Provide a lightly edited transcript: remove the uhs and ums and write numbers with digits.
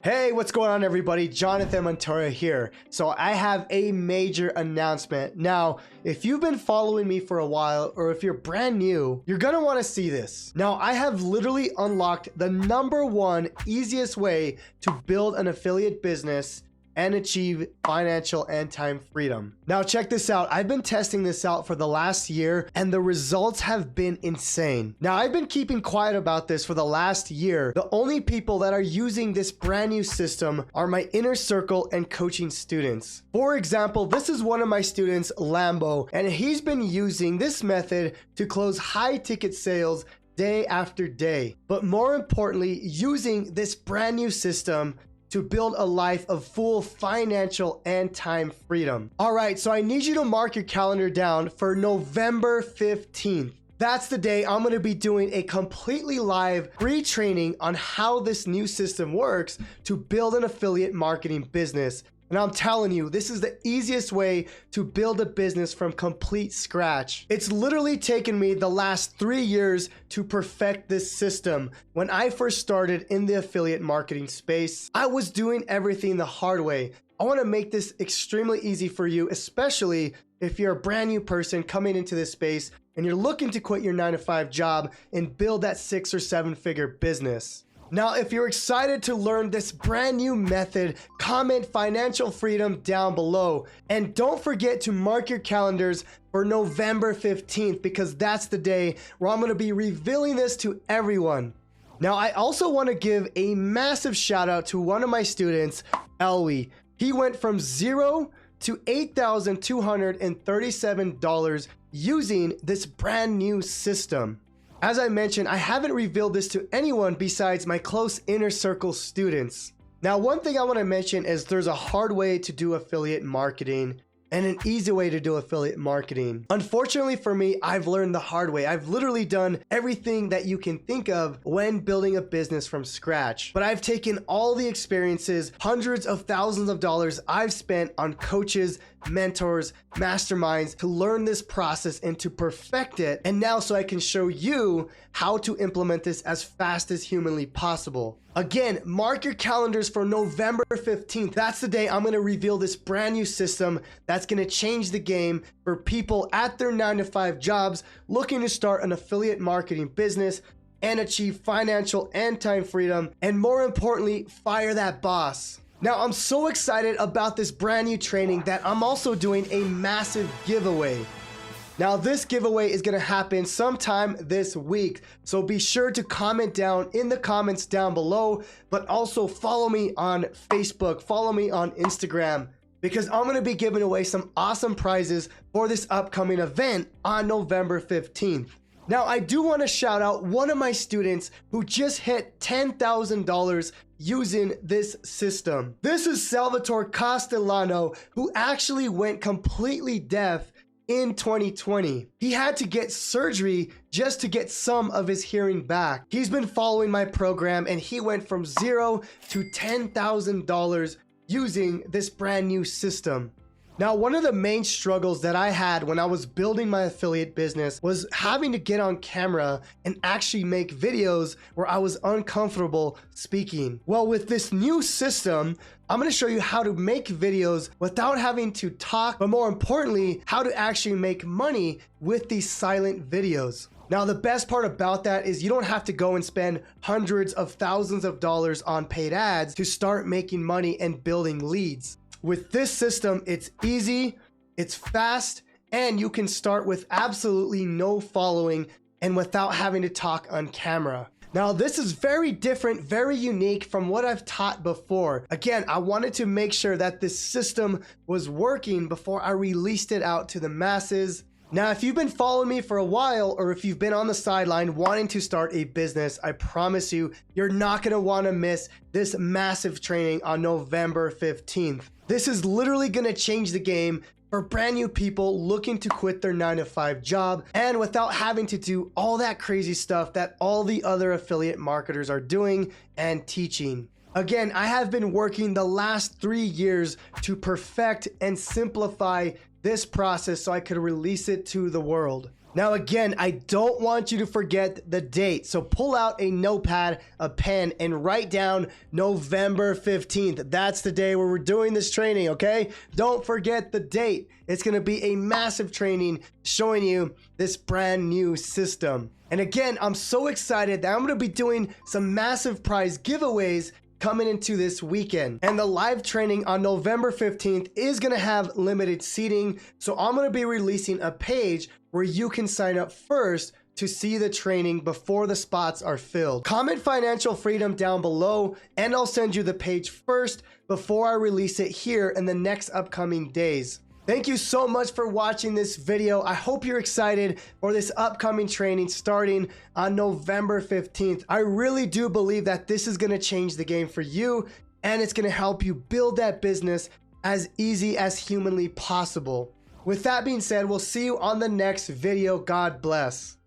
Hey, what's going on everybody? Jonathan Montoya here. So I have a major announcement. Now, if you've been following me for a while or if you're brand new, you're gonna wanna see this. Now, I have literally unlocked the #1 easiest way to build an affiliate business and achieve financial and time freedom. Now check this out. I've been testing this out for the last year and the results have been insane. Now I've been keeping quiet about this for the last year. The only people that are using this brand new system are my inner circle and coaching students. For example, this is one of my students, Lambo, and he's been using this method to close high ticket sales day after day. But more importantly, using this brand new system to build a life of full financial and time freedom. All right, so I need you to mark your calendar down for November 15th. That's the day I'm gonna be doing a completely live free training on how this new system works to build an affiliate marketing business. And I'm telling you, this is the easiest way to build a business from complete scratch. It's literally taken me the last 3 years to perfect this system. When I first started in the affiliate marketing space, I was doing everything the hard way. I want to make this extremely easy for you, especially if you're a brand new person coming into this space and you're looking to quit your 9-to-5 job and build that 6 or 7 figure business. Now, if you're excited to learn this brand new method, comment financial freedom down below. And don't forget to mark your calendars for November 15th because that's the day where I'm going to be revealing this to everyone. Now, I also want to give a massive shout out to one of my students, Elwie. He went from $0 to $8,237 using this brand new system. As I mentioned, I haven't revealed this to anyone besides my close inner circle students. Now, one thing I want to mention is there's a hard way to do affiliate marketing and an easy way to do affiliate marketing. Unfortunately for me, I've learned the hard way. I've literally done everything that you can think of when building a business from scratch. But I've taken all the experiences, hundreds of thousands of dollars I've spent on coaches, mentors, masterminds to learn this process and to perfect it. And now so I can show you how to implement this as fast as humanly possible. Again, mark your calendars for November 15th. That's the day I'm going to reveal this brand new system that's going to change the game for people at their 9-to-5 jobs looking to start an affiliate marketing business and achieve financial and time freedom, and more importantly, fire that boss. Now, I'm so excited about this brand new training that I'm also doing a massive giveaway. Now, this giveaway is gonna happen sometime this week, so be sure to comment down in the comments down below, but also follow me on Facebook, follow me on Instagram, because I'm gonna be giving away some awesome prizes for this upcoming event on November 15th. Now, I do wanna shout out one of my students who just hit $10,000 using this system. This is Salvatore Castellano, who actually went completely deaf in 2020. He had to get surgery just to get some of his hearing back. He's been following my program and he went from $0 to $10,000 using this brand new system. Now, one of the main struggles that I had when I was building my affiliate business was having to get on camera and actually make videos where I was uncomfortable speaking. Well, with this new system, I'm going to show you how to make videos without having to talk, but more importantly, how to actually make money with these silent videos. Now, the best part about that is you don't have to go and spend hundreds of thousands of dollars on paid ads to start making money and building leads. With this system, it's easy, it's fast, and you can start with absolutely no following and without having to talk on camera. Now, this is very different, very unique from what I've taught before. Again, I wanted to make sure that this system was working before I released it out to the masses. Now, if you've been following me for a while, or if you've been on the sideline wanting to start a business, I promise you, you're not gonna wanna miss this massive training on November 15th. This is literally gonna change the game for brand new people looking to quit their 9-to-5 job and without having to do all that crazy stuff that all the other affiliate marketers are doing and teaching. Again, I have been working the last 3 years to perfect and simplify this process so I could release it to the world. Now again, I don't want you to forget the date, so pull out a notepad, a pen, and write down November 15th. That's the day where we're doing this training, okay? Don't forget the date. It's gonna be a massive training showing you this brand new system. And again, I'm so excited that I'm gonna be doing some massive prize giveaways coming into this weekend. And the live training on November 15th is gonna have limited seating, so I'm gonna be releasing a page where you can sign up first to see the training before the spots are filled. Comment financial freedom down below and I'll send you the page first before I release it here in the next upcoming days. Thank you so much for watching this video. I hope you're excited for this upcoming training starting on November 15th. I really do believe that this is gonna change the game for you and it's gonna help you build that business as easy as humanly possible. With that being said, we'll see you on the next video. God bless.